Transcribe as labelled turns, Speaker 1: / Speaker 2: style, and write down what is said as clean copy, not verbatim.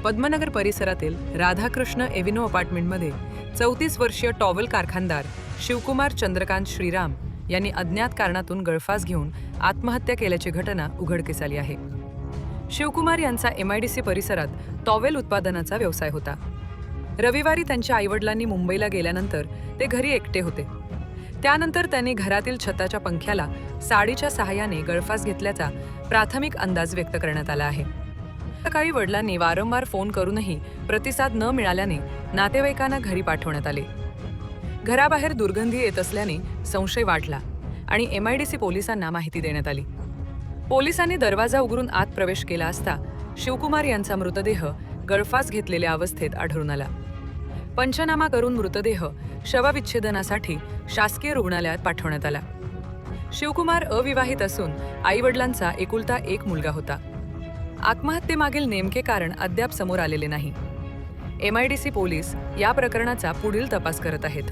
Speaker 1: पद्मनगर परिसरातील राधाकृष्ण एव्हेन्यू अपार्टमेंटमध्ये 34 वर्षीय टॉवेल कारखानदार शिवकुमार चंद्रकांत श्रीराम यांनी अज्ञात कारणातून गळफास घेऊन आत्महत्या केल्याची घटना उघडकीस आली आहे. शिवकुमार यांचा MIDC परिसरात टॉवेल उत्पादनाचा व्यवसाय होता. रविवारी त्यांच्या आईवडिलांनी मुंबईला गेल्यानंतर ते घरी एकटे होते. त्यानंतर त्यांनी घरातील छताच्या पंख्याला साडीच्या सहाय्याने गळफास घेतल्याचा प्राथमिक अंदाज व्यक्त करण्यात आला आहे. सकाळी वडिलांनी वारंवार फोन करूनही प्रतिसाद न मिळाल्याने नातेवाईकांना घरी पाठवण्यात आले. घराबाहेर दुर्गंधी येत असल्याने संशय वाढला आणि MIDC पोलिसांना माहिती देण्यात आली. पोलिसांनी दरवाजा उघडून आत प्रवेश केला असता शिवकुमार यांचा मृतदेह गळफास घेतलेल्या अवस्थेत आढळून आला. पंचनामा करून मृतदेह शवविच्छेदनासाठी शासकीय रुग्णालयात पाठवण्यात आला. शिवकुमार अविवाहित असून आईवडिलांचा एकुलता एक मुलगा होता. आत्महत्येमागील नेमके कारण अद्याप समोर आलेले नाही. MIDC पोलीस या प्रकरणाचा पुढील तपास करत आहेत.